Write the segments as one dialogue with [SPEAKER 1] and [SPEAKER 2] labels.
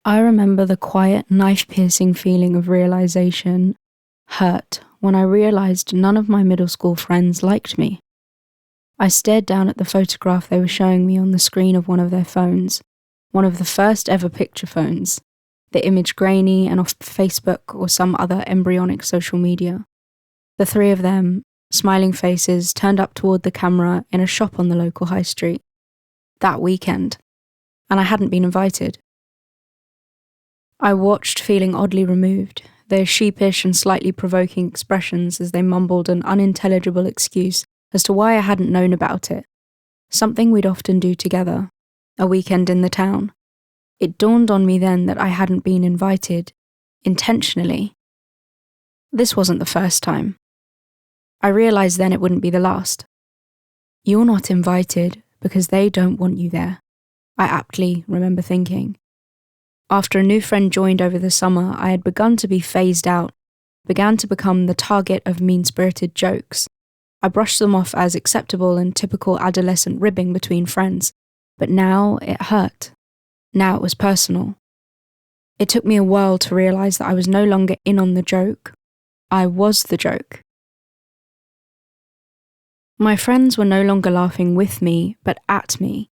[SPEAKER 1] I remember the quiet, knife-piercing feeling of realization, hurt, when I realized none of my middle school friends liked me. I stared down at the photograph they were showing me on the screen of one of their phones, one of the first ever picture phones, the image grainy and off Facebook or some other embryonic social media. The three of them, smiling faces, turned up toward the camera in a shop on the local high street. That weekend. And I hadn't been invited. I watched, feeling oddly removed, their sheepish and slightly provoking expressions as they mumbled an unintelligible excuse as to why I hadn't known about it. Something we'd often do together, a weekend in the town. It dawned on me then that I hadn't been invited, intentionally. This wasn't the first time. I realized then it wouldn't be the last. You're not invited because they don't want you there, I aptly remember thinking. After a new friend joined over the summer, I had begun to be phased out, began to become the target of mean-spirited jokes. I brushed them off as acceptable and typical adolescent ribbing between friends, but now it hurt. Now it was personal. It took me a while to realize that I was no longer in on the joke. I was the joke. My friends were no longer laughing with me, but at me.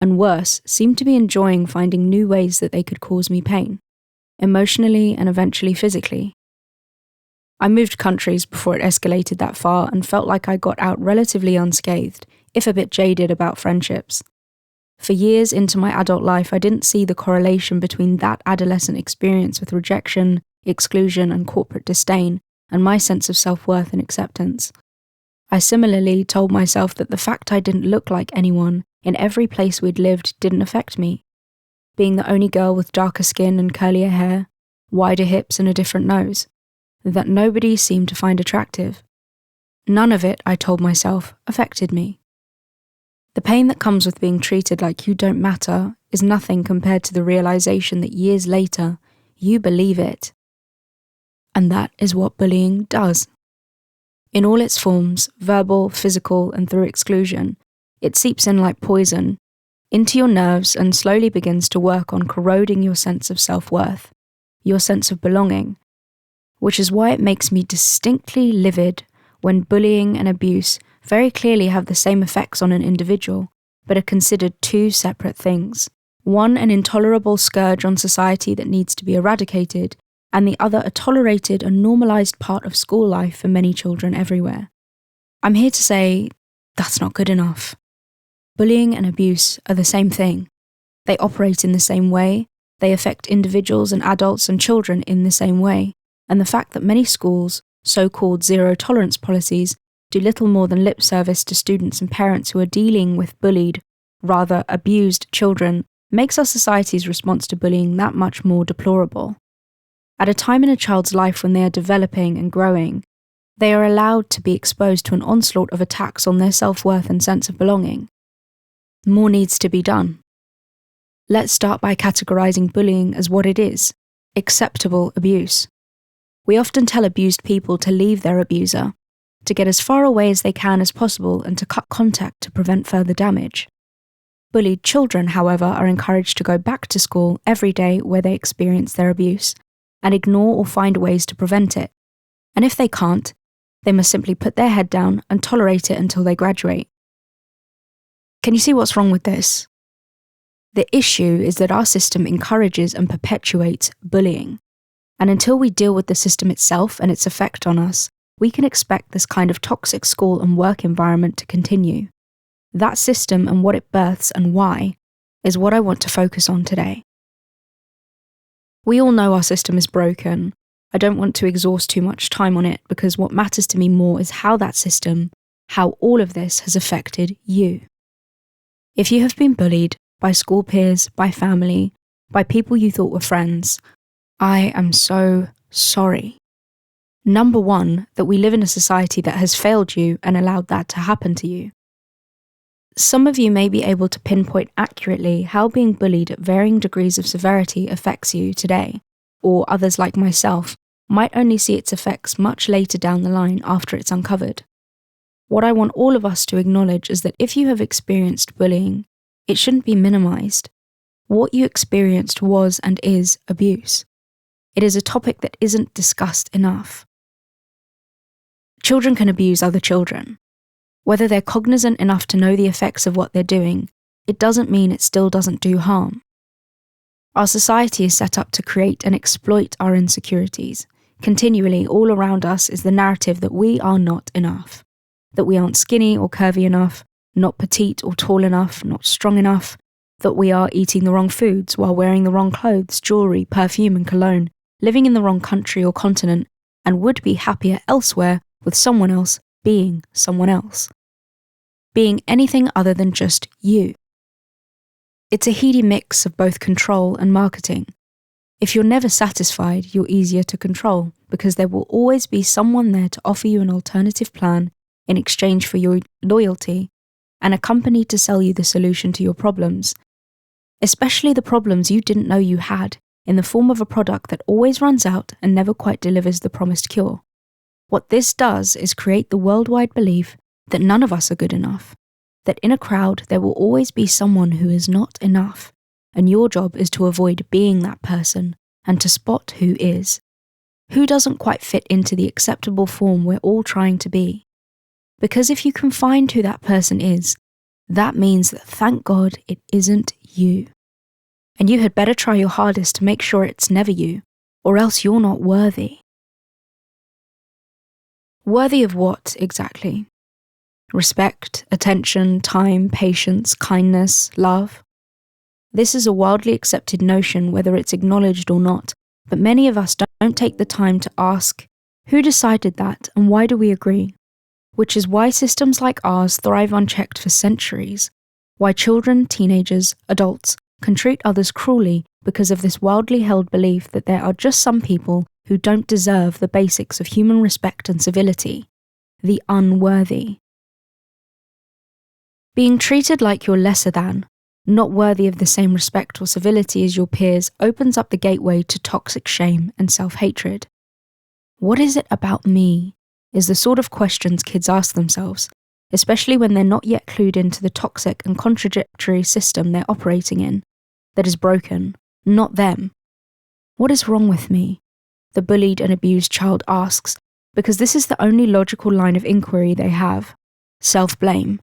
[SPEAKER 1] And worse, seemed to be enjoying finding new ways that they could cause me pain, emotionally and eventually physically. I moved countries before it escalated that far and felt like I got out relatively unscathed, if a bit jaded about friendships. For years into my adult life, I didn't see the correlation between that adolescent experience with rejection, exclusion, and corporate disdain, and my sense of self-worth and acceptance. I similarly told myself that the fact I didn't look like anyone in every place we'd lived didn't affect me. Being the only girl with darker skin and curlier hair, wider hips and a different nose, that nobody seemed to find attractive. None of it, I told myself, affected me. The pain that comes with being treated like you don't matter is nothing compared to the realization that years later, you believe it. And that is what bullying does. In all its forms, verbal, physical, and through exclusion, it seeps in like poison, into your nerves and slowly begins to work on corroding your sense of self-worth, your sense of belonging, which is why it makes me distinctly livid when bullying and abuse very clearly have the same effects on an individual, but are considered two separate things. One an intolerable scourge on society that needs to be eradicated, and the other a tolerated and normalized part of school life for many children everywhere. I'm here to say, that's not good enough. Bullying and abuse are the same thing. They operate in the same way, they affect individuals and adults and children in the same way, and the fact that many schools, so-called zero-tolerance policies, do little more than lip service to students and parents who are dealing with bullied, rather abused children, makes our society's response to bullying that much more deplorable. At a time in a child's life when they are developing and growing, they are allowed to be exposed to an onslaught of attacks on their self-worth and sense of belonging. More needs to be done. Let's start by categorizing bullying as what it is: acceptable abuse. We often tell abused people to leave their abuser, to get as far away as they can as possible and to cut contact to prevent further damage. Bullied children, however, are encouraged to go back to school every day where they experience their abuse, and ignore or find ways to prevent it. And if they can't, they must simply put their head down and tolerate it until they graduate. Can you see what's wrong with this? The issue is that our system encourages and perpetuates bullying. And until we deal with the system itself and its effect on us, we can expect this kind of toxic school and work environment to continue. That system and what it births and why is what I want to focus on today. We all know our system is broken. I don't want to exhaust too much time on it because what matters to me more is how that system, how all of this has affected you. If you have been bullied by school peers, by family, by people you thought were friends, I am so sorry. Number one, that we live in a society that has failed you and allowed that to happen to you. Some of you may be able to pinpoint accurately how being bullied at varying degrees of severity affects you today, or others like myself might only see its effects much later down the line after it's uncovered. What I want all of us to acknowledge is that if you have experienced bullying, it shouldn't be minimized. What you experienced was and is abuse. It is a topic that isn't discussed enough. Children can abuse other children. Whether they're cognizant enough to know the effects of what they're doing, it doesn't mean it still doesn't do harm. Our society is set up to create and exploit our insecurities. Continually, all around us is the narrative that we are not enough, that we aren't skinny or curvy enough, not petite or tall enough, not strong enough, that we are eating the wrong foods while wearing the wrong clothes, jewellery, perfume and cologne, living in the wrong country or continent, and would be happier elsewhere with someone else being someone else. Being anything other than just you. It's a heady mix of both control and marketing. If you're never satisfied, you're easier to control because there will always be someone there to offer you an alternative plan in exchange for your loyalty and a company to sell you the solution to your problems, especially the problems you didn't know you had, in the form of a product that always runs out and never quite delivers the promised cure. What this does is create the worldwide belief that none of us are good enough, that in a crowd there will always be someone who is not enough, and your job is to avoid being that person and to spot who is. Who doesn't quite fit into the acceptable form we're all trying to be. Because if you can find who that person is, that means that thank God it isn't you. And you had better try your hardest to make sure it's never you, or else you're not worthy. Worthy of what, exactly? Respect, attention, time, patience, kindness, love. This is a wildly accepted notion whether it's acknowledged or not, but many of us don't take the time to ask, who decided that and why do we agree? Which is why systems like ours thrive unchecked for centuries, why children, teenagers, adults can treat others cruelly because of this wildly held belief that there are just some people who don't deserve the basics of human respect and civility, the unworthy. Being treated like you're lesser than, not worthy of the same respect or civility as your peers, opens up the gateway to toxic shame and self-hatred. What is it about me? Is the sort of questions kids ask themselves, especially when they're not yet clued into the toxic and contradictory system they're operating in, that is broken, not them. What is wrong with me? The bullied and abused child asks, because this is the only logical line of inquiry they have, self-blame.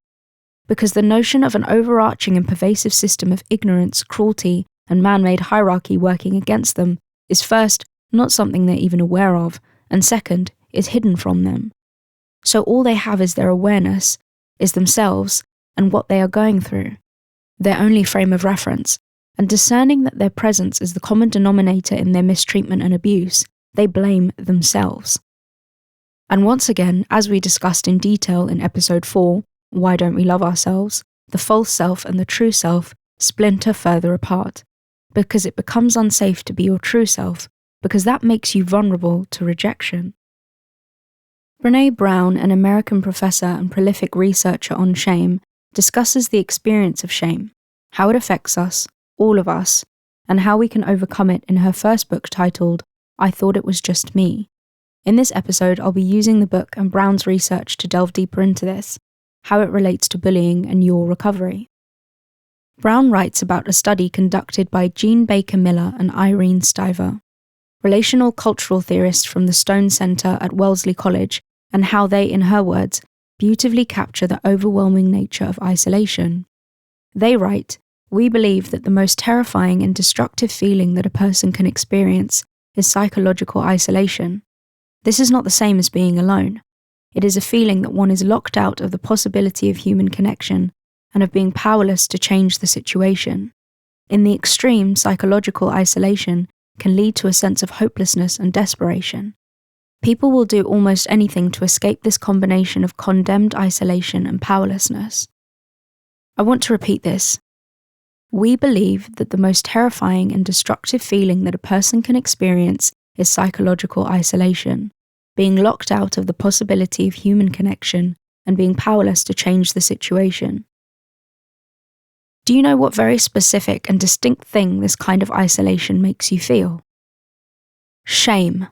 [SPEAKER 1] Because the notion of an overarching and pervasive system of ignorance, cruelty, and man-made hierarchy working against them is first, not something they're even aware of, and second, is hidden from them. So all they have is their awareness, is themselves, and what they are going through, their only frame of reference, and discerning that their presence is the common denominator in their mistreatment and abuse, they blame themselves. And once again, as we discussed in detail in episode 4, Why Don't We Love Ourselves, the false self and the true self splinter further apart, because it becomes unsafe to be your true self, because that makes you vulnerable to rejection. Brené Brown, an American professor and prolific researcher on shame, discusses the experience of shame, how it affects us, all of us, and how we can overcome it in her first book titled, I Thought It Was Just Me. In this episode, I'll be using the book and Brown's research to delve deeper into this, how it relates to bullying and your recovery. Brown writes about a study conducted by Jean Baker Miller and Irene Stiver, relational cultural theorists from the Stone Center at Wellesley College, and how they, in her words, beautifully capture the overwhelming nature of isolation. They write, "We believe that the most terrifying and destructive feeling that a person can experience is psychological isolation. This is not the same as being alone. It is a feeling that one is locked out of the possibility of human connection and of being powerless to change the situation. In the extreme, psychological isolation can lead to a sense of hopelessness and desperation. People will do almost anything to escape this combination of condemned isolation and powerlessness." I want to repeat this. We believe that the most terrifying and destructive feeling that a person can experience is psychological isolation, being locked out of the possibility of human connection and being powerless to change the situation. Do you know what very specific and distinct thing this kind of isolation makes you feel? Shame.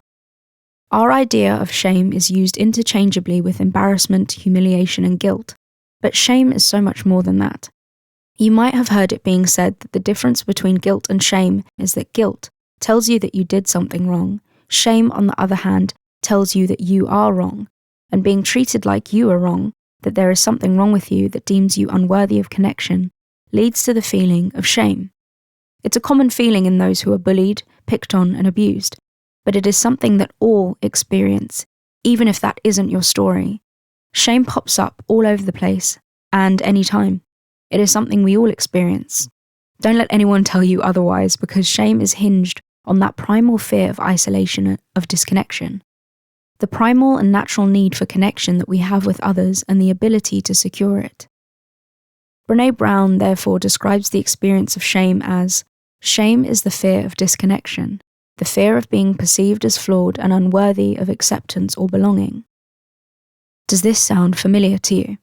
[SPEAKER 1] Our idea of shame is used interchangeably with embarrassment, humiliation, and guilt, but shame is so much more than that. You might have heard it being said that the difference between guilt and shame is that guilt tells you that you did something wrong. Shame, on the other hand, tells you that you are wrong, and being treated like you are wrong, that there is something wrong with you that deems you unworthy of connection, leads to the feeling of shame. It's a common feeling in those who are bullied, picked on, and abused, but it is something that all experience, even if that isn't your story. Shame pops up all over the place, and anytime. It is something we all experience. Don't let anyone tell you otherwise, because shame is hinged on that primal fear of isolation, of disconnection. The primal and natural need for connection that we have with others and the ability to secure it. Brené Brown therefore describes the experience of shame as, shame is the fear of disconnection, the fear of being perceived as flawed and unworthy of acceptance or belonging. Does this sound familiar to you?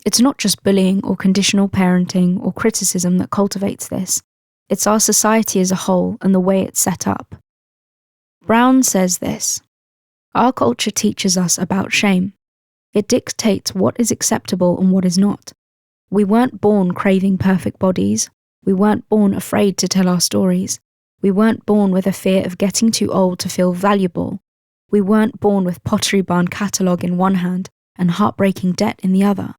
[SPEAKER 1] It's not just bullying or conditional parenting or criticism that cultivates this. It's our society as a whole and the way it's set up. Brown says this: our culture teaches us about shame. It dictates what is acceptable and what is not. We weren't born craving perfect bodies. We weren't born afraid to tell our stories. We weren't born with a fear of getting too old to feel valuable. We weren't born with Pottery Barn catalogue in one hand and heartbreaking debt in the other.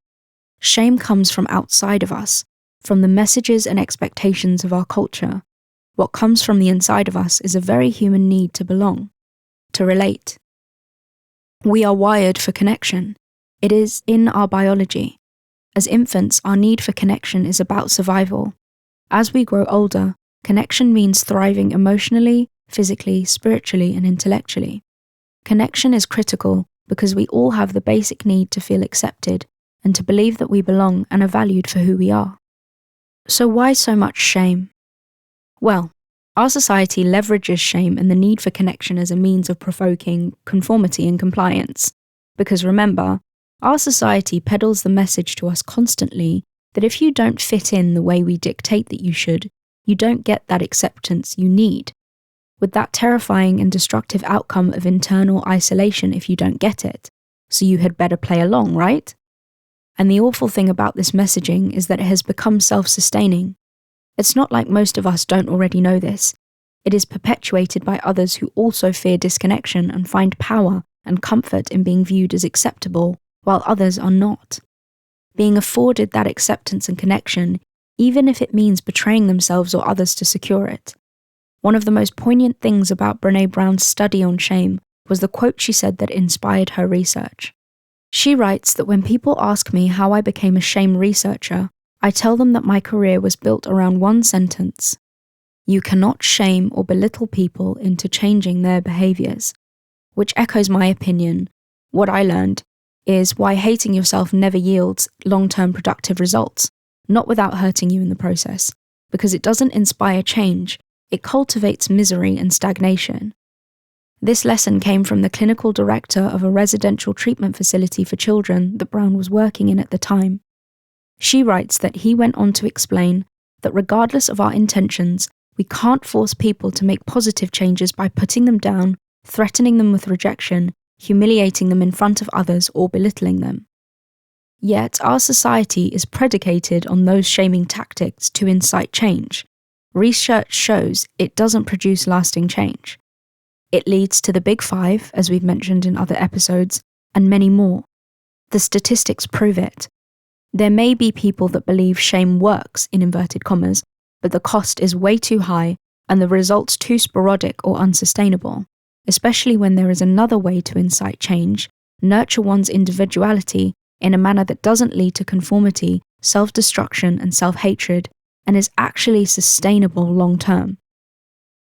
[SPEAKER 1] Shame comes from outside of us, from the messages and expectations of our culture. What comes from the inside of us is a very human need to belong, to relate. We are wired for connection. It is in our biology. As infants, our need for connection is about survival. As we grow older, connection means thriving emotionally, physically, spiritually, and intellectually. Connection is critical because we all have the basic need to feel accepted and to believe that we belong and are valued for who we are. So why so much shame? Well, our society leverages shame and the need for connection as a means of provoking conformity and compliance. Because remember, our society peddles the message to us constantly that if you don't fit in the way we dictate that you should, you don't get that acceptance you need, with that terrifying and destructive outcome of internal isolation if you don't get it. So you had better play along, right? And the awful thing about this messaging is that it has become self-sustaining. It's not like most of us don't already know this. It is perpetuated by others who also fear disconnection and find power and comfort in being viewed as acceptable, while others are not. Being afforded that acceptance and connection, even if it means betraying themselves or others to secure it. One of the most poignant things about Brené Brown's study on shame was the quote she said that inspired her research. She writes that when people ask me how I became a shame researcher, I tell them that my career was built around one sentence: you cannot shame or belittle people into changing their behaviours. Which echoes my opinion. What I learned is why hating yourself never yields long-term productive results, not without hurting you in the process, because it doesn't inspire change, it cultivates misery and stagnation. This lesson came from the clinical director of a residential treatment facility for children that Brown was working in at the time. She writes that he went on to explain that regardless of our intentions, we can't force people to make positive changes by putting them down, threatening them with rejection, humiliating them in front of others, or belittling them. Yet our society is predicated on those shaming tactics to incite change. Research shows it doesn't produce lasting change. It leads to the big five, as we've mentioned in other episodes, and many more. The statistics prove it. There may be people that believe shame works, in inverted commas, but the cost is way too high and the results too sporadic or unsustainable, especially when there is another way to incite change, nurture one's individuality in a manner that doesn't lead to conformity, self-destruction, and self-hatred, and is actually sustainable long-term.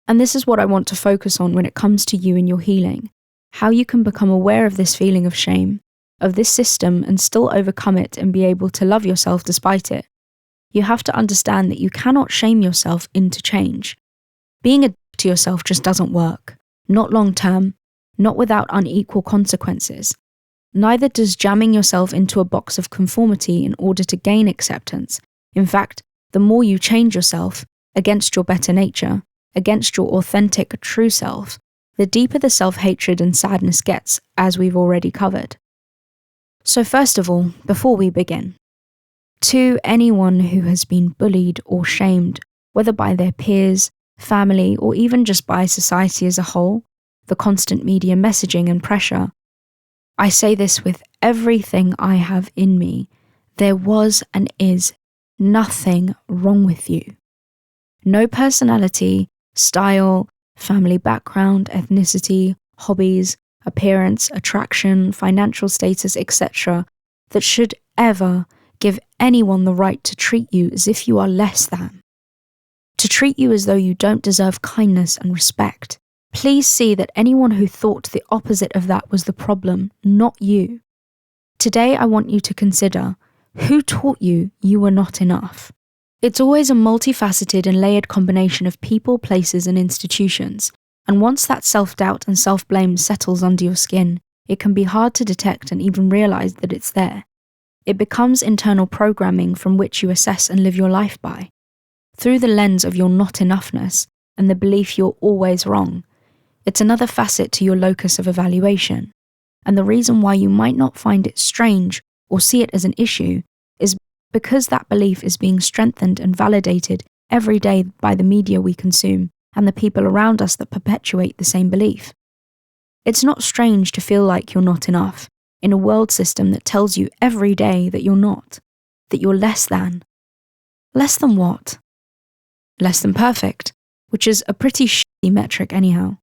[SPEAKER 1] And this is what I want to focus on when it comes to you and your healing, how you can become aware of this feeling of shame, of this system, and still overcome it and be able to love yourself despite it. You have to understand that you cannot shame yourself into change. Being a dick to yourself just doesn't work. Not long-term, not without unequal consequences. Neither does jamming yourself into a box of conformity in order to gain acceptance. In fact, the more you change yourself against your better nature, against your authentic, true self, the deeper the self-hatred and sadness gets, as we've already covered. So first of all, before we begin, To anyone who has been bullied or shamed, whether by their peers, family, or even just by society as a whole, the constant media messaging and pressure, I say this with everything I have in me. There was and is nothing wrong with you. No personality, style, family background, ethnicity, hobbies, appearance, attraction, financial status, etc., that should ever give anyone the right to treat you as if you are less than. To treat you as though you don't deserve kindness and respect. Please see that anyone who thought the opposite of that was the problem, not you. Today I want you to consider, who taught you you were not enough? It's always a multifaceted and layered combination of people, places, and institutions, and once that self-doubt and self-blame settles under your skin, it can be hard to detect and even realize that it's there. It becomes internal programming from which you assess and live your life by, through the lens of your not enoughness and the belief you're always wrong. It's another facet to your locus of evaluation, and the reason why you might not find it strange or see it as an issue is because that belief is being strengthened and validated every day by the media we consume and the people around us that perpetuate the same belief. It's not strange to feel like you're not enough in a world system that tells you every day that you're not, that you're less than. Less than what? Less than perfect, which is a pretty shitty metric anyhow.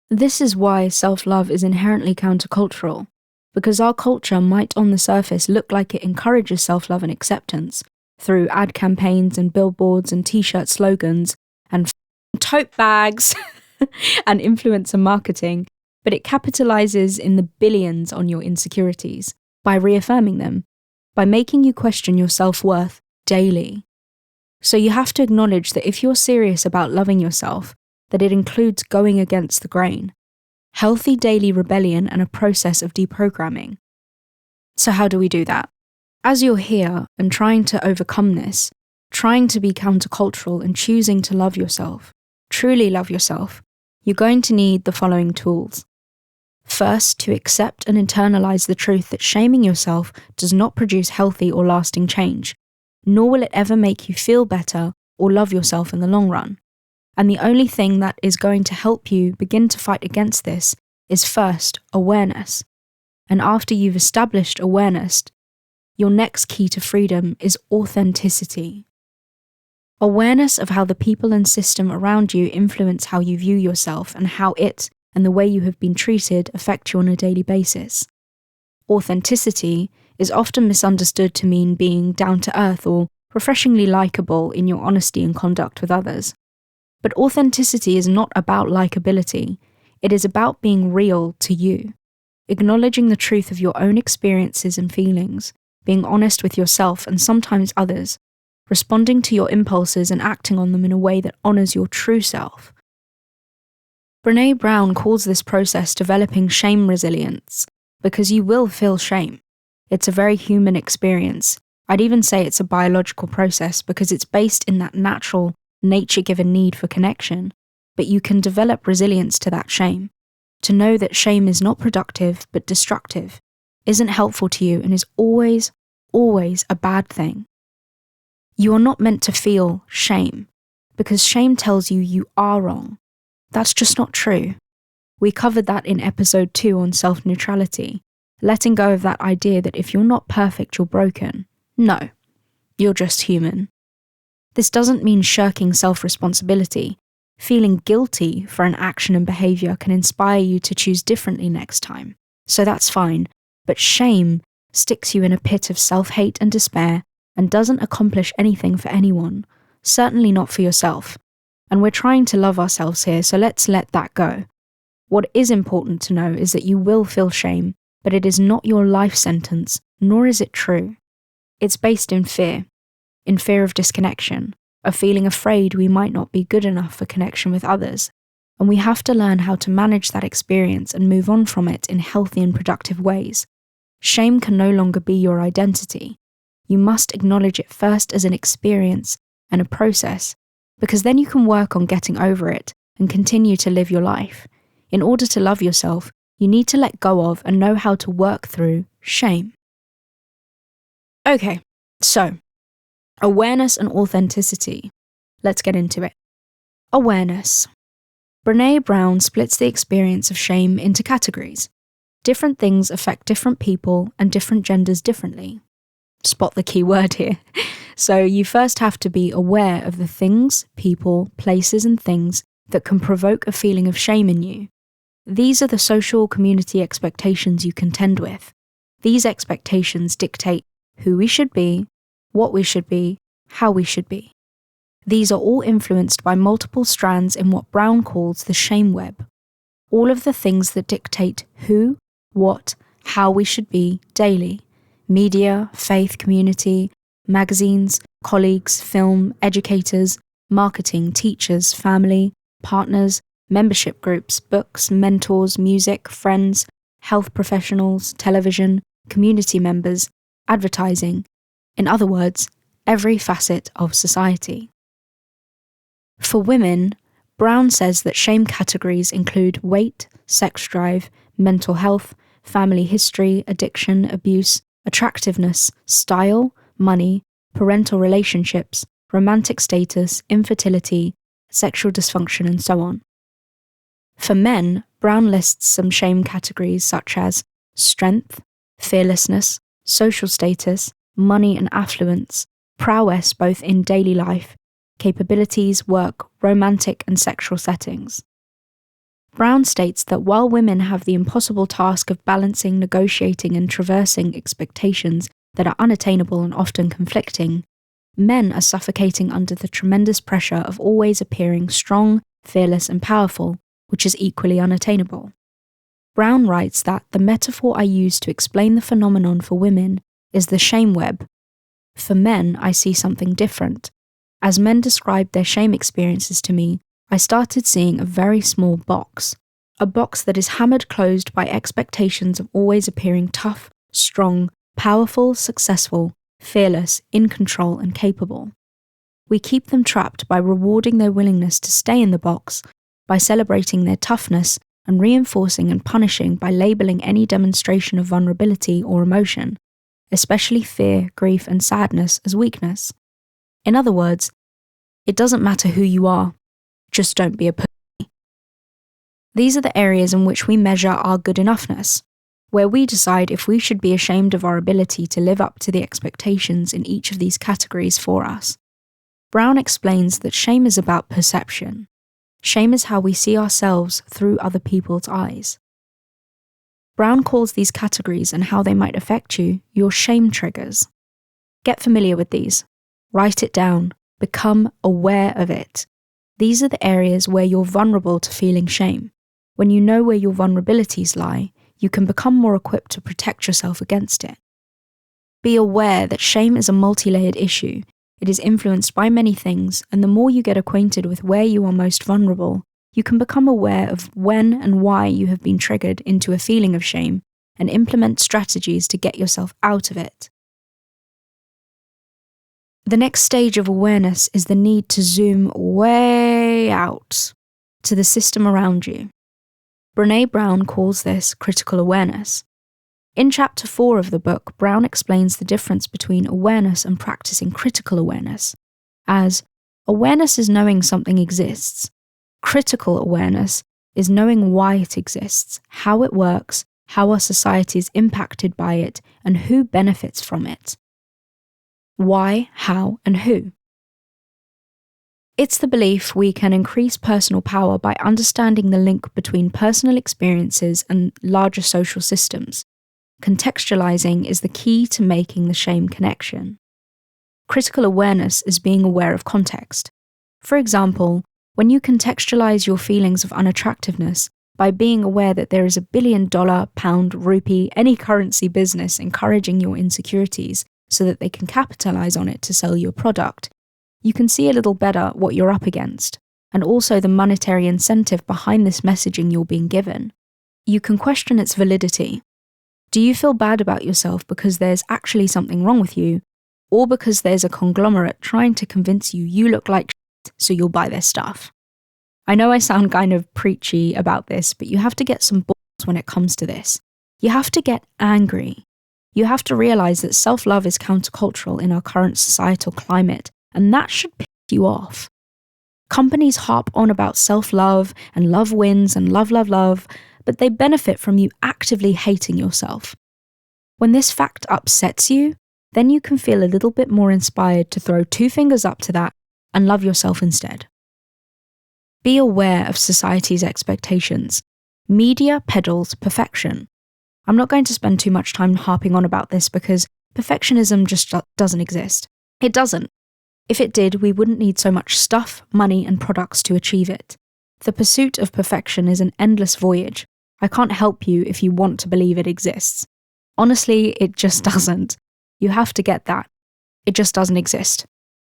[SPEAKER 1] This is why self-love is inherently countercultural, because our culture might on the surface look like it encourages self-love and acceptance through ad campaigns and billboards and t-shirt slogans and tote bags and influencer marketing, but it capitalizes in the billions on your insecurities by reaffirming them, by making you question your self-worth daily. So you have to acknowledge that if you're serious about loving yourself, that it includes going against the grain, healthy daily rebellion and a process of deprogramming. So how do we do that? As you're here and trying to overcome this, trying to be countercultural and choosing to love yourself, truly love yourself, you're going to need the following tools. First, to accept and internalize the truth that shaming yourself does not produce healthy or lasting change, nor will it ever make you feel better or love yourself in the long run. And the only thing that is going to help you begin to fight against this is first, awareness. And after you've established awareness, your next key to freedom is authenticity. Awareness of how the people and system around you influence how you view yourself and how it and the way you have been treated affect you on a daily basis. Authenticity is often misunderstood to mean being down to earth or refreshingly likable in your honesty and conduct with others. But authenticity is not about likability. It is about being real to you, acknowledging the truth of your own experiences and feelings, being honest with yourself and sometimes others, responding to your impulses and acting on them in a way that honors your true self. Brené Brown calls this process developing shame resilience, because you will feel shame. It's a very human experience. I'd even say it's a biological process because it's based in that natural, nature-given need for connection, but you can develop resilience to that shame, to know that shame is not productive but destructive, isn't helpful to you and is always, always a bad thing. You are not meant to feel shame, because shame tells you you are wrong. That's just not true. We covered that in episode 2 on self-neutrality, letting go of that idea that if you're not perfect, you're broken. No, you're just human. This doesn't mean shirking self-responsibility. Feeling guilty for an action and behavior can inspire you to choose differently next time, so that's fine, but shame sticks you in a pit of self-hate and despair and doesn't accomplish anything for anyone, certainly not for yourself. And we're trying to love ourselves here, so let's let that go. What is important to know is that you will feel shame, but it is not your life sentence, nor is it true. It's based in fear of disconnection, of feeling afraid we might not be good enough for connection with others, and we have to learn how to manage that experience and move on from it in healthy and productive ways. Shame can no longer be your identity. You must acknowledge it first as an experience and a process, because then you can work on getting over it and continue to live your life. In order to love yourself, you need to let go of and know how to work through shame. Okay, so Awareness and authenticity. Let's get into it. Awareness. Brené Brown splits the experience of shame into categories. Different things affect different people and different genders differently. Spot the key word here. So you first have to be aware of the things, people, places and things that can provoke a feeling of shame in you. These are the social community expectations you contend with. These expectations dictate who we should be, what we should be, how we should be. These are all influenced by multiple strands in what Brown calls the shame web. All of the things that dictate who, what, how we should be daily. Media, faith, community, magazines, colleagues, film, educators, marketing, teachers, family, partners, membership groups, books, mentors, music, friends, health professionals, television, community members, advertising. In other words, every facet of society. For women, Brown says that shame categories include weight, sex drive, mental health, family history, addiction, abuse, attractiveness, style, money, parental relationships, romantic status, infertility, sexual dysfunction, and so on. For men, Brown lists some shame categories such as strength, fearlessness, social status, money and affluence, prowess both in daily life, capabilities, work, romantic and sexual settings. Brown states that while women have the impossible task of balancing, negotiating and traversing expectations that are unattainable and often conflicting, men are suffocating under the tremendous pressure of always appearing strong, fearless and powerful, which is equally unattainable. Brown writes that the metaphor I use to explain the phenomenon for women is the shame web. For men, I see something different. As men described their shame experiences to me, I started seeing a very small box. A box that is hammered closed by expectations of always appearing tough, strong, powerful, successful, fearless, in control and capable. We keep them trapped by rewarding their willingness to stay in the box, by celebrating their toughness and reinforcing and punishing by labeling any demonstration of vulnerability or emotion, especially fear, grief and sadness, as weakness. In other words, it doesn't matter who you are, just don't be a pussy. These are the areas in which we measure our good enoughness, where we decide if we should be ashamed of our ability to live up to the expectations in each of these categories for us. Brown explains that shame is about perception. Shame is how we see ourselves through other people's eyes. Brown calls these categories and how they might affect you your shame triggers. Get familiar with these. Write it down. Become aware of it. These are the areas where you're vulnerable to feeling shame. When you know where your vulnerabilities lie, you can become more equipped to protect yourself against it. Be aware that shame is a multi-layered issue. It is influenced by many things, and the more you get acquainted with where you are most vulnerable, you can become aware of when and why you have been triggered into a feeling of shame and implement strategies to get yourself out of it. The next stage of awareness is the need to zoom way out to the system around you. Brené Brown calls this critical awareness. In chapter 4 of the book, Brown explains the difference between awareness and practicing critical awareness, as awareness is knowing something exists. Critical awareness is knowing why it exists, how it works, how our society is impacted by it, and who benefits from it. Why, how, and who. It's the belief we can increase personal power by understanding the link between personal experiences and larger social systems. Contextualizing is the key to making the shame connection. Critical awareness is being aware of context. For example, when you contextualize your feelings of unattractiveness by being aware that there is $1 billion, pound, rupee, any currency business encouraging your insecurities so that they can capitalize on it to sell your product, you can see a little better what you're up against, and also the monetary incentive behind this messaging you're being given. You can question its validity. Do you feel bad about yourself because there's actually something wrong with you, or because there's a conglomerate trying to convince you you look like shit so you'll buy their stuff? I know I sound kind of preachy about this, but you have to get some balls when it comes to this. You have to get angry. You have to realize that self-love is countercultural in our current societal climate, and that should piss you off. Companies harp on about self-love and love wins and love, but they benefit from you actively hating yourself. When this fact upsets you, then you can feel a little bit more inspired to throw 2 fingers up to that and love yourself instead. Be aware of society's expectations. Media peddles perfection. I'm not going to spend too much time harping on about this because perfectionism just doesn't exist. It doesn't. If it did, we wouldn't need so much stuff, money, and products to achieve it. The pursuit of perfection is an endless voyage. I can't help you if you want to believe it exists. Honestly, it just doesn't. You have to get that. It just doesn't exist.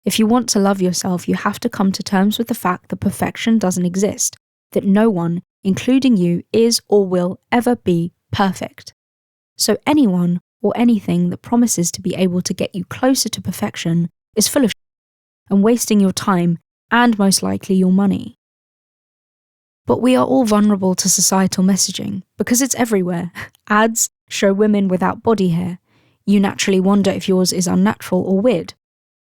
[SPEAKER 1] If you want to love yourself, you have to come to terms with the fact that perfection doesn't exist, that no one, including you, is or will ever be perfect. So anyone or anything that promises to be able to get you closer to perfection is full of shit and wasting your time and most likely your money. But we are all vulnerable to societal messaging because it's everywhere. Ads show women without body hair. You naturally wonder if yours is unnatural or weird.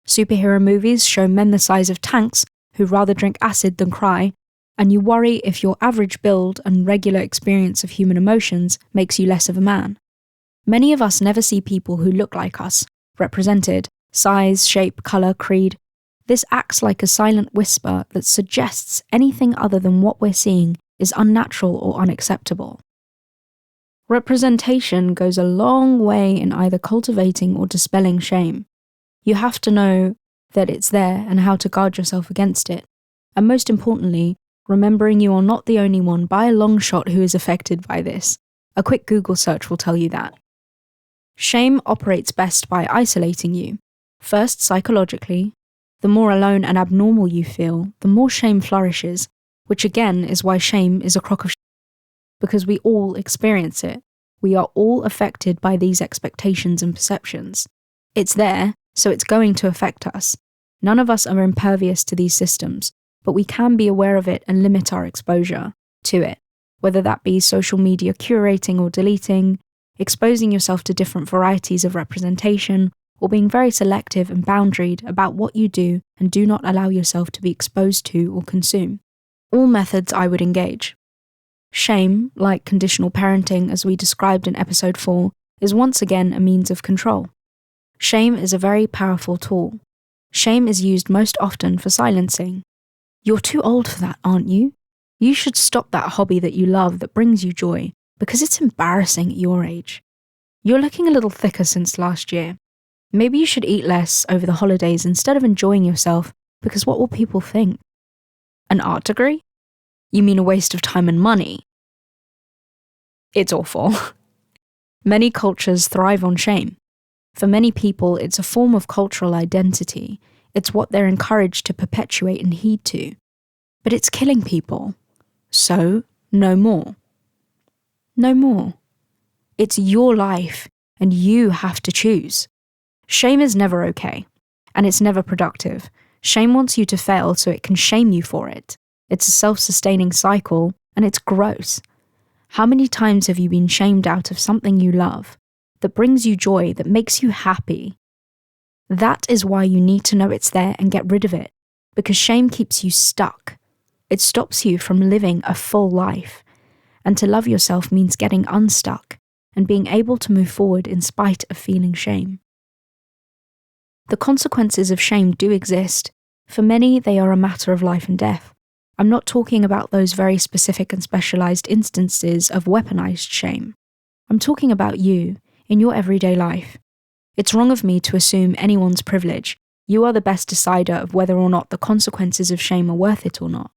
[SPEAKER 1] Superhero movies show men the size of tanks who rather drink acid than cry, and you worry if your average build and regular experience of human emotions makes you less of a man. Many of us never see people who look like us, represented, size, shape, colour, creed. This acts like a silent whisper that suggests anything other than what we're seeing is unnatural or unacceptable. Representation goes a long way in either cultivating or dispelling shame. You have to know that it's there and how to guard yourself against it. And most importantly, remembering you are not the only one by a long shot who is affected by this. A quick Google search will tell you that. Shame operates best by isolating you. First, psychologically. The more alone and abnormal you feel, the more shame flourishes, which again is why shame is a crock of shit. Because we all experience it. We are all affected by these expectations and perceptions. It's there, so it's going to affect us. None of us are impervious to these systems, but we can be aware of it and limit our exposure to it, whether that be social media curating or deleting, exposing yourself to different varieties of representation, or being very selective and boundaried about what you do and do not allow yourself to be exposed to or consume. All methods I would engage. Shame, like conditional parenting as we described in episode 4, is once again a means of control. Shame is a very powerful tool. Shame is used most often for silencing. You're too old for that, aren't you? You should stop that hobby that you love that brings you joy, because it's embarrassing at your age. You're looking a little thicker since last year. Maybe you should eat less over the holidays instead of enjoying yourself, because what will people think? An art degree? You mean a waste of time and money? It's awful. Many cultures thrive on shame. For many people, it's a form of cultural identity. It's what they're encouraged to perpetuate and heed to. But it's killing people. So, no more. No more. It's your life, and you have to choose. Shame is never okay, and it's never productive. Shame wants you to fail so it can shame you for it. It's a self-sustaining cycle, and it's gross. How many times have you been shamed out of something you love, that brings you joy, that makes you happy? That is why you need to know it's there and get rid of it, because shame keeps you stuck. It stops you from living a full life, and to love yourself means getting unstuck and being able to move forward in spite of feeling shame. The consequences of shame do exist. For many, they are a matter of life and death. I'm not talking about those very specific and specialized instances of weaponized shame. I'm talking about you, in your everyday life. It's wrong of me to assume anyone's privilege. You are the best decider of whether or not the consequences of shame are worth it or not.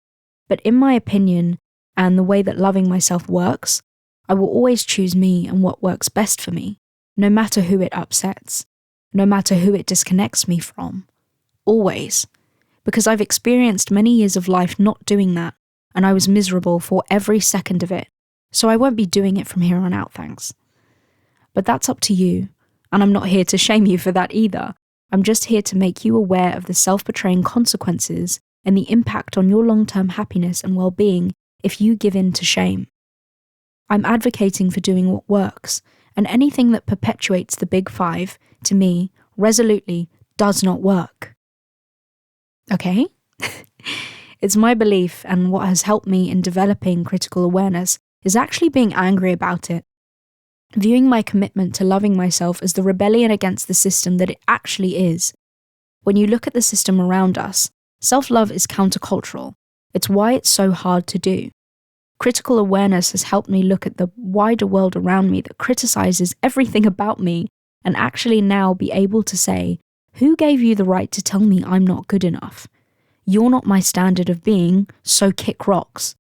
[SPEAKER 1] But in my opinion, and the way that loving myself works, I will always choose me and what works best for me, no matter who it upsets, no matter who it disconnects me from. Always. Because I've experienced many years of life not doing that, and I was miserable for every second of it, so I won't be doing it from here on out, thanks. But that's up to you, and I'm not here to shame you for that either. I'm just here to make you aware of the self-betraying consequences and the impact on your long-term happiness and well-being if you give in to shame. I'm advocating for doing what works And anything that perpetuates the big five, to me, resolutely does not work. Okay? It's my belief, and what has helped me in developing critical awareness is actually being angry about it. Viewing my commitment to loving myself as the rebellion against the system that it actually is. When you look at the system around us, self-love is countercultural. It's why it's so hard to do. Critical awareness has helped me look at the wider world around me that criticizes everything about me and actually now be able to say, who gave you the right to tell me I'm not good enough? You're not my standard of being, so kick rocks.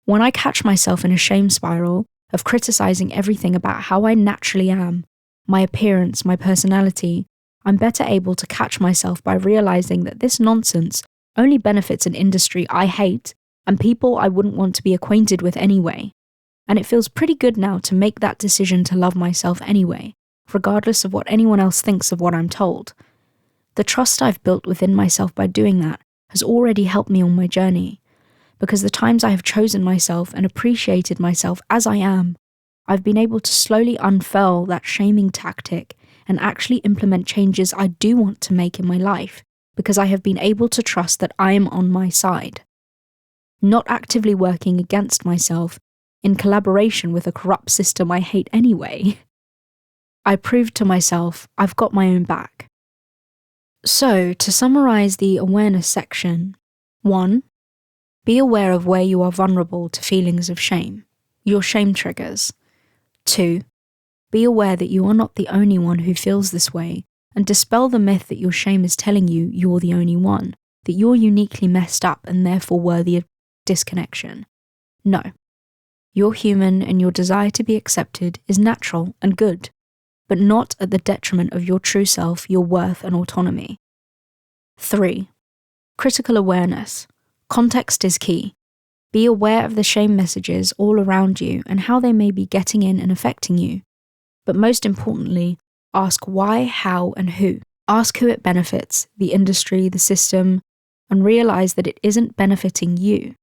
[SPEAKER 1] When I catch myself in a shame spiral of criticizing everything about how I naturally am, my appearance, my personality, I'm better able to catch myself by realizing that this nonsense only benefits an industry I hate and people I wouldn't want to be acquainted with anyway. And it feels pretty good now to make that decision to love myself anyway, regardless of what anyone else thinks of what I'm told. The trust I've built within myself by doing that has already helped me on my journey, because the times I have chosen myself and appreciated myself as I am, I've been able to slowly unfurl that shaming tactic and actually implement changes I do want to make in my life, because I have been able to trust that I am on my side. Not actively working against myself in collaboration with a corrupt system I hate anyway. I proved to myself I've got my own back. So, to summarize the awareness section, 1. Be aware of where you are vulnerable to feelings of shame, your shame triggers. 2. Be aware that you are not the only one who feels this way, and dispel the myth that your shame is telling you you're the only one, that you're uniquely messed up and therefore worthy of disconnection. No. You're human, and your desire to be accepted is natural and good, but not at the detriment of your true self, your worth and autonomy. 3. Critical awareness. Context is key. Be aware of the shame messages all around you and how they may be getting in and affecting you. But most importantly, ask why, how, and who. Ask who it benefits, the industry, the system, and realize that it isn't benefiting you.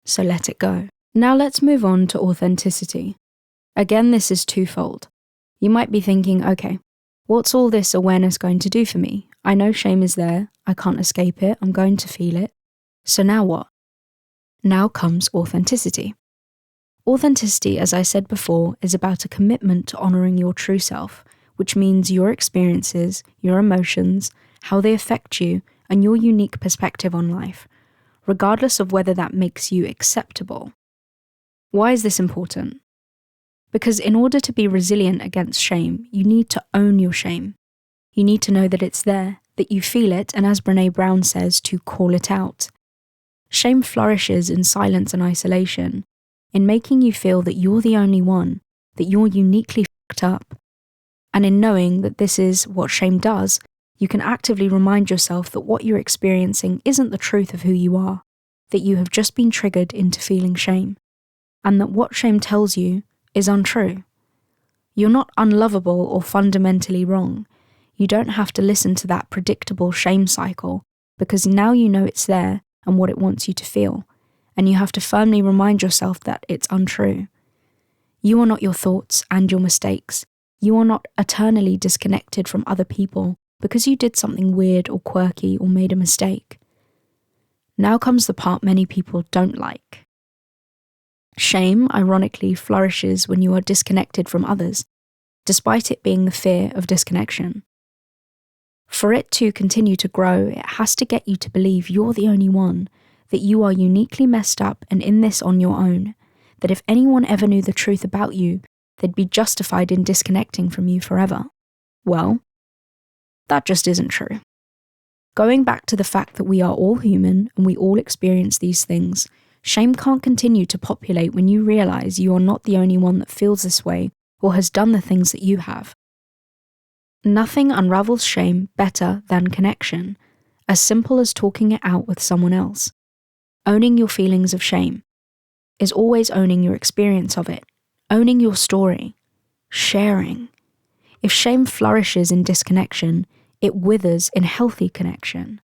[SPEAKER 1] So let it go. Now let's move on to authenticity. Again, this is twofold. You might be thinking, okay, what's all this awareness going to do for me? I know shame is there, I can't escape it, I'm going to feel it. So now what? Now comes authenticity. Authenticity, as I said before, is about a commitment to honoring your true self, which means your experiences, your emotions, how they affect you, and your unique perspective on life, regardless of whether that makes you acceptable. Why is this important? Because in order to be resilient against shame, you need to own your shame. You need to know that it's there, that you feel it, and as Brené Brown says, to call it out. Shame flourishes in silence and isolation, in making you feel that you're the only one, that you're uniquely fucked up. And in knowing that this is what shame does, you can actively remind yourself that what you're experiencing isn't the truth of who you are, that you have just been triggered into feeling shame, and that what shame tells you is untrue. You're not unlovable or fundamentally wrong. You don't have to listen to that predictable shame cycle, because now you know it's there and what it wants you to feel, and you have to firmly remind yourself that it's untrue. You are not your thoughts and your mistakes. You are not eternally disconnected from other people because you did something weird or quirky or made a mistake. Now comes the part many people don't like. Shame, ironically, flourishes when you are disconnected from others, despite it being the fear of disconnection. For it to continue to grow, it has to get you to believe you're the only one, that you are uniquely messed up and in this on your own, that if anyone ever knew the truth about you, they'd be justified in disconnecting from you forever. Well, that just isn't true. Going back to the fact that we are all human and we all experience these things, shame can't continue to populate when you realize you are not the only one that feels this way or has done the things that you have. Nothing unravels shame better than connection, as simple as talking it out with someone else. Owning your feelings of shame is always owning your experience of it, owning your story, sharing. If shame flourishes in disconnection, it withers in healthy connection.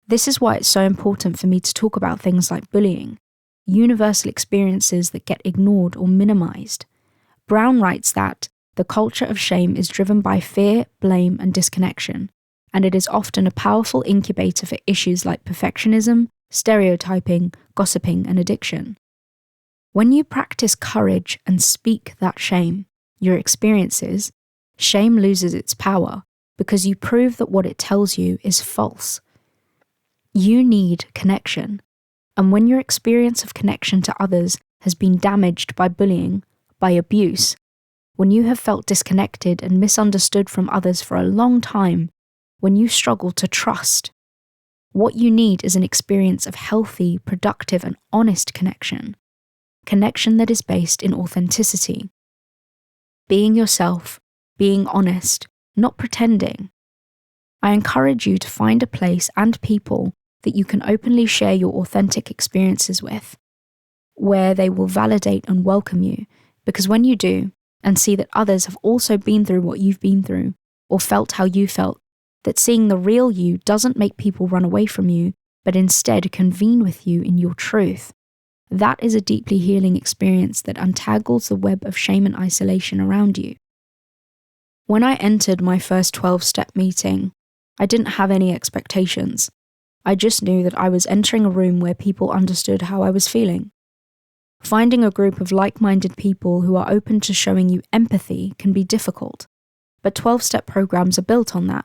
[SPEAKER 1] This is why it's so important for me to talk about things like bullying, universal experiences that get ignored or minimized. Brown writes that the culture of shame is driven by fear, blame, and disconnection, and it is often a powerful incubator for issues like perfectionism, stereotyping, gossiping, and addiction. When you practice courage and speak that shame, your experiences, shame loses its power because you prove that what it tells you is false. You need connection, and when your experience of connection to others has been damaged by bullying, by abuse, when you have felt disconnected and misunderstood from others for a long time, when you struggle to trust, what you need is an experience of healthy, productive, and honest connection. Connection that is based in authenticity. Being yourself, being honest, not pretending. I encourage you to find a place and people that you can openly share your authentic experiences with, where they will validate and welcome you, because when you do, and see that others have also been through what you've been through, or felt how you felt, that seeing the real you doesn't make people run away from you, but instead convene with you in your truth. That is a deeply healing experience that untangles the web of shame and isolation around you. When I entered my first 12-step meeting, I didn't have any expectations. I just knew that I was entering a room where people understood how I was feeling. Finding a group of like-minded people who are open to showing you empathy can be difficult, but 12-step programs are built on that,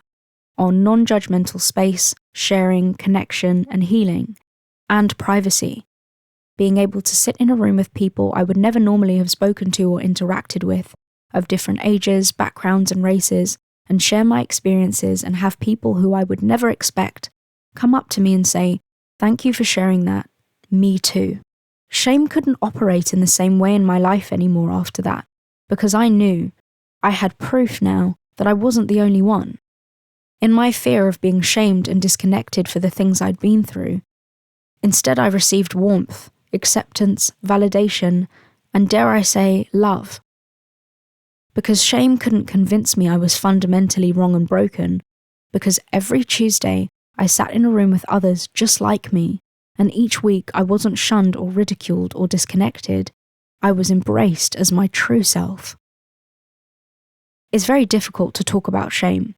[SPEAKER 1] on non-judgmental space, sharing, connection, and healing, and privacy. Being able to sit in a room with people I would never normally have spoken to or interacted with, of different ages, backgrounds, and races, and share my experiences and have people who I would never expect come up to me and say, "Thank you for sharing that. Me too." Shame couldn't operate in the same way in my life anymore after that, because I knew, I had proof now that I wasn't the only one. In my fear of being shamed and disconnected for the things I'd been through, instead I received warmth, acceptance, validation, and dare I say, love. Because shame couldn't convince me I was fundamentally wrong and broken, because every Tuesday I sat in a room with others just like me, and each week I wasn't shunned or ridiculed or disconnected, I was embraced as my true self. It's very difficult to talk about shame.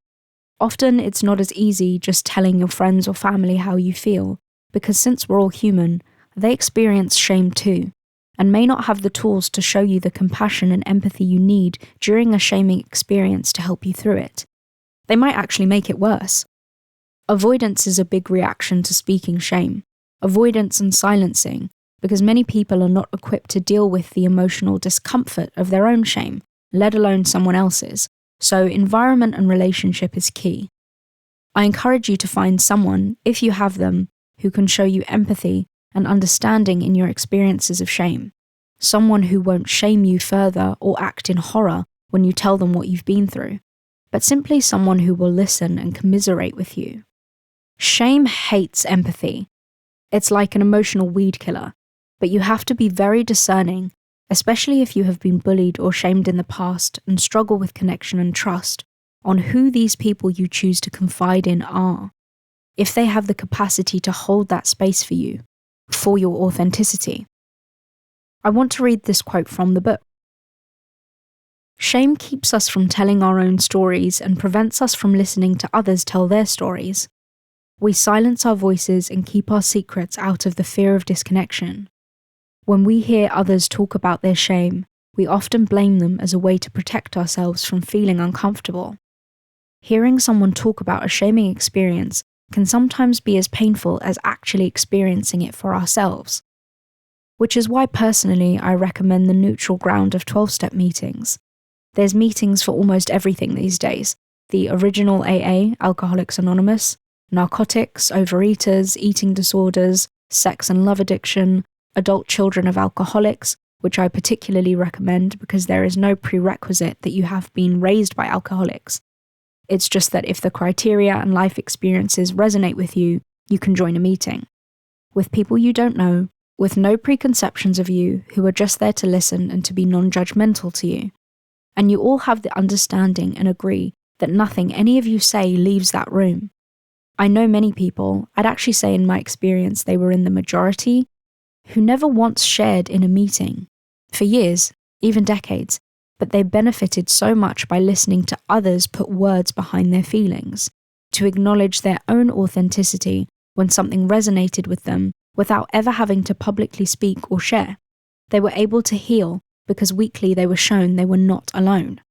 [SPEAKER 1] Often it's not as easy just telling your friends or family how you feel, because since we're all human, they experience shame too, and may not have the tools to show you the compassion and empathy you need during a shaming experience to help you through it. They might actually make it worse. Avoidance is a big reaction to speaking shame. Avoidance and silencing, because many people are not equipped to deal with the emotional discomfort of their own shame, let alone someone else's, so environment and relationship is key. I encourage you to find someone, if you have them, who can show you empathy and understanding in your experiences of shame. Someone who won't shame you further or act in horror when you tell them what you've been through, but simply someone who will listen and commiserate with you. Shame hates empathy. It's like an emotional weed killer, but you have to be very discerning, especially if you have been bullied or shamed in the past and struggle with connection and trust, on who these people you choose to confide in are, if they have the capacity to hold that space for you, for your authenticity. I want to read this quote from the book. Shame keeps us from telling our own stories and prevents us from listening to others tell their stories. We silence our voices and keep our secrets out of the fear of disconnection. When we hear others talk about their shame, we often blame them as a way to protect ourselves from feeling uncomfortable. Hearing someone talk about a shaming experience can sometimes be as painful as actually experiencing it for ourselves. Which is why personally I recommend the neutral ground of 12-step meetings. There's meetings for almost everything these days. The original AA, Alcoholics Anonymous, narcotics, overeaters, eating disorders, sex and love addiction, adult children of alcoholics, which I particularly recommend because there is no prerequisite that you have been raised by alcoholics. It's just that if the criteria and life experiences resonate with you, you can join a meeting. With people you don't know, with no preconceptions of you, who are just there to listen and to be non-judgmental to you. And you all have the understanding and agree that nothing any of you say leaves that room. I know many people, I'd actually say in my experience they were in the majority, who never once shared in a meeting. For years, even decades, but they benefited so much by listening to others put words behind their feelings, to acknowledge their own authenticity when something resonated with them without ever having to publicly speak or share. They were able to heal because weekly they were shown they were not alone.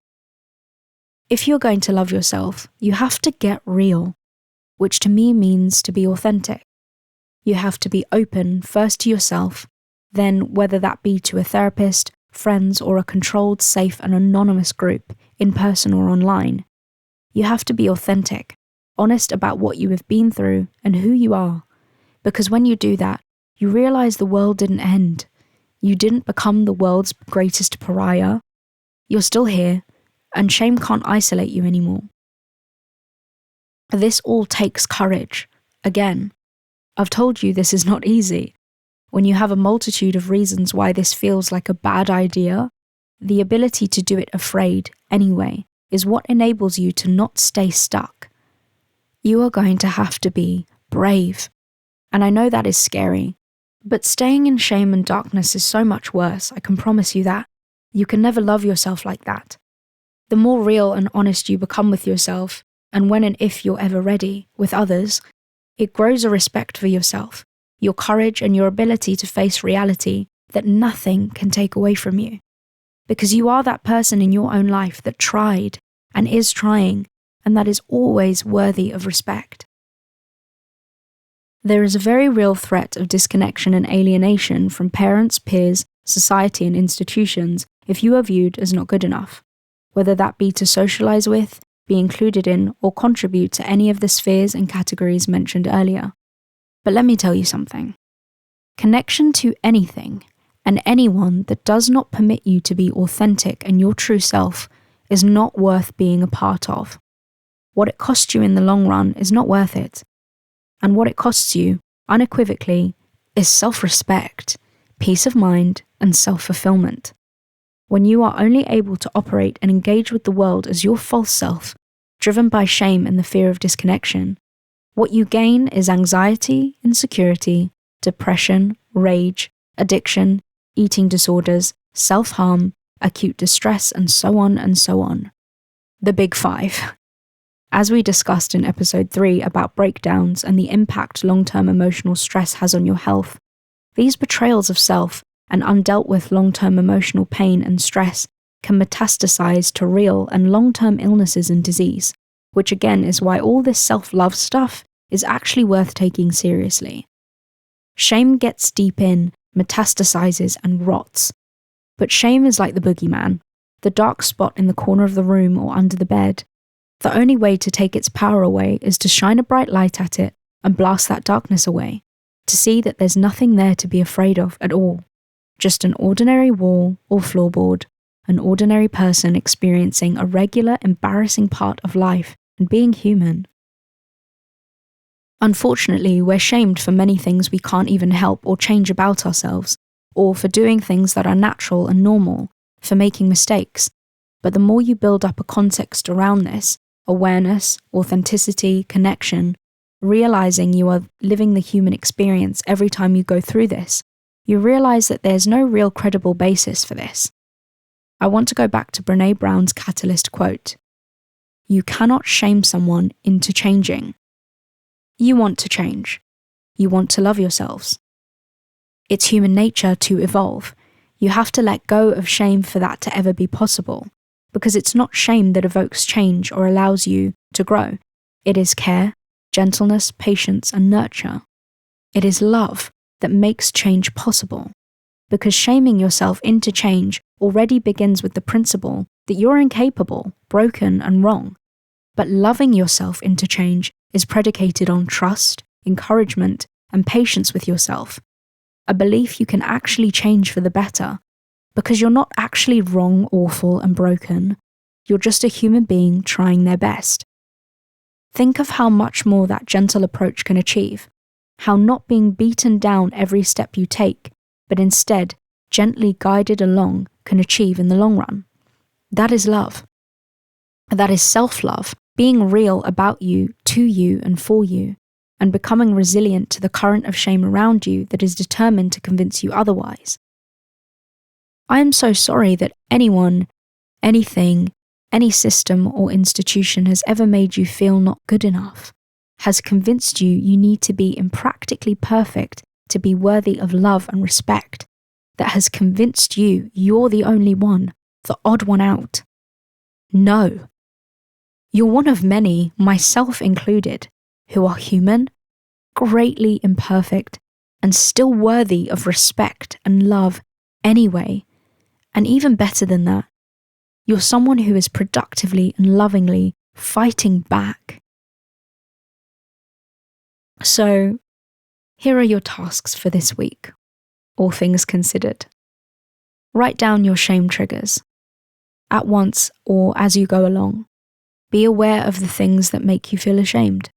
[SPEAKER 1] If you're going to love yourself, you have to get real, which to me means to be authentic. You have to be open first to yourself, then whether that be to a therapist, friends, or a controlled, safe, and anonymous group, in person or online. You have to be authentic, honest about what you have been through and who you are, because when you do that, you realize the world didn't end. You didn't become the world's greatest pariah. You're still here, and shame can't isolate you anymore. This all takes courage. Again, I've told you this is not easy. When you have a multitude of reasons why this feels like a bad idea, the ability to do it afraid anyway is what enables you to not stay stuck. You are going to have to be brave. And I know that is scary, but staying in shame and darkness is so much worse, I can promise you that. You can never love yourself like that. The more real and honest you become with yourself, and when and if you're ever ready, with others, it grows a respect for yourself, your courage and your ability to face reality that nothing can take away from you. Because you are that person in your own life that tried and is trying, and that is always worthy of respect. There is a very real threat of disconnection and alienation from parents, peers, society, and institutions if you are viewed as not good enough, whether that be to socialize with, be included in, or contribute to any of the spheres and categories mentioned earlier. But let me tell you something. Connection to anything and anyone that does not permit you to be authentic and your true self is not worth being a part of. What it costs you in the long run is not worth it. And what it costs you, unequivocally, is self-respect, peace of mind, and self-fulfillment. When you are only able to operate and engage with the world as your false self, driven by shame and the fear of disconnection, what you gain is anxiety, insecurity, depression, rage, addiction, eating disorders, self-harm, acute distress, and so on and so on. The big five. As we discussed in episode 3 about breakdowns and the impact long-term emotional stress has on your health, these betrayals of self and undealt with long-term emotional pain and stress can metastasize to real and long-term illnesses and disease, which again is why all this self-love stuff is actually worth taking seriously. Shame gets deep in, metastasizes, and rots. But shame is like the boogeyman, the dark spot in the corner of the room or under the bed. The only way to take its power away is to shine a bright light at it and blast that darkness away, to see that there's nothing there to be afraid of at all. Just an ordinary wall or floorboard, an ordinary person experiencing a regular, embarrassing part of life and being human. Unfortunately, we're shamed for many things we can't even help or change about ourselves, or for doing things that are natural and normal, for making mistakes. But the more you build up a context around this, awareness, authenticity, connection, realizing you are living the human experience every time you go through this, you realize that there's no real credible basis for this. I want to go back to Brené Brown's catalyst quote. You cannot shame someone into changing. You want to change. You want to love yourselves. It's human nature to evolve. You have to let go of shame for that to ever be possible, because it's not shame that evokes change or allows you to grow. It is care, gentleness, patience, and nurture. It is love that makes change possible, because shaming yourself into change already begins with the principle that you're incapable, broken, and wrong. But loving yourself into change is predicated on trust, encouragement, and patience with yourself, a belief you can actually change for the better, because you're not actually wrong, awful, and broken. You're just a human being trying their best. Think of how much more that gentle approach can achieve, how not being beaten down every step you take, but instead gently guided along can achieve in the long run. That is love. That is self-love, being real about you, to you, and for you, and becoming resilient to the current of shame around you that is determined to convince you otherwise. I am so sorry that anyone, anything, any system or institution has ever made you feel not good enough, has convinced you you need to be impractically perfect to be worthy of love and respect, that has convinced you you're the only one, the odd one out. No. You're one of many, myself included, who are human, greatly imperfect, and still worthy of respect and love anyway. And even better than that, you're someone who is productively and lovingly fighting back. So, here are your tasks for this week, all things considered. Write down your shame triggers, at once or as you go along. Be aware of the things that make you feel ashamed.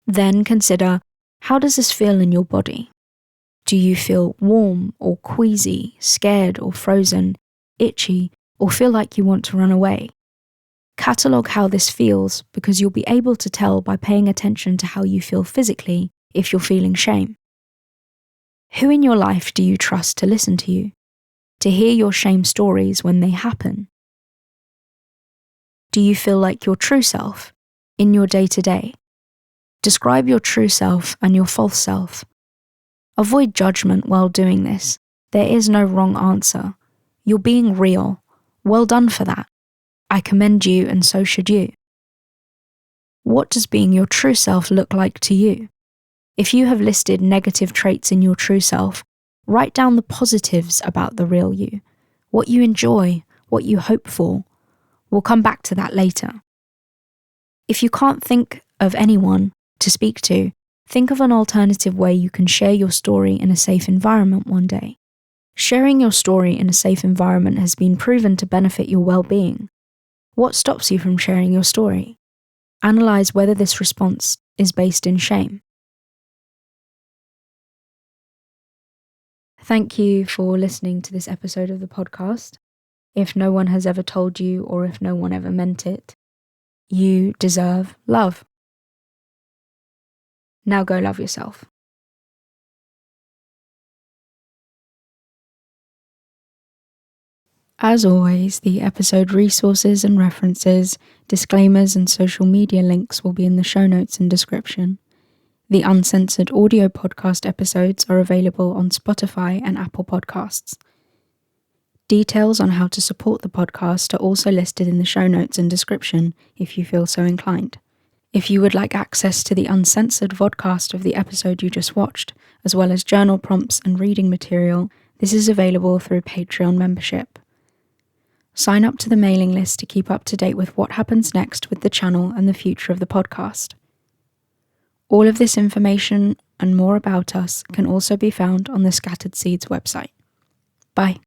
[SPEAKER 1] Then consider, how does this feel in your body? Do you feel warm or queasy, scared or frozen, itchy, or feel like you want to run away? Catalogue how this feels, because you'll be able to tell by paying attention to how you feel physically if you're feeling shame. Who in your life do you trust to listen to you, to hear your shame stories when they happen? Do you feel like your true self in your day-to-day? Describe your true self and your false self. Avoid judgment while doing this. There is no wrong answer. You're being real. Well done for that. I commend you, and so should you. What does being your true self look like to you? If you have listed negative traits in your true self, write down the positives about the real you, what you enjoy, what you hope for. We'll come back to that later. If you can't think of anyone to speak to, think of an alternative way you can share your story in a safe environment one day. Sharing your story in a safe environment has been proven to benefit your well-being. What stops you from sharing your story? Analyze whether this response is based in shame. Thank you for listening to this episode of the podcast. If no one has ever told you, or if no one ever meant it, you deserve love. Now go love yourself. As always, the episode resources and references, disclaimers and social media links will be in the show notes and description. The uncensored audio podcast episodes are available on Spotify and Apple Podcasts. Details on how to support the podcast are also listed in the show notes and description if you feel so inclined. If you would like access to the uncensored vodcast of the episode you just watched, as well as journal prompts and reading material, this is available through Patreon membership. Sign up to the mailing list to keep up to date with what happens next with the channel and the future of the podcast. All of this information and more about us can also be found on the Scattered Seeds website. Bye.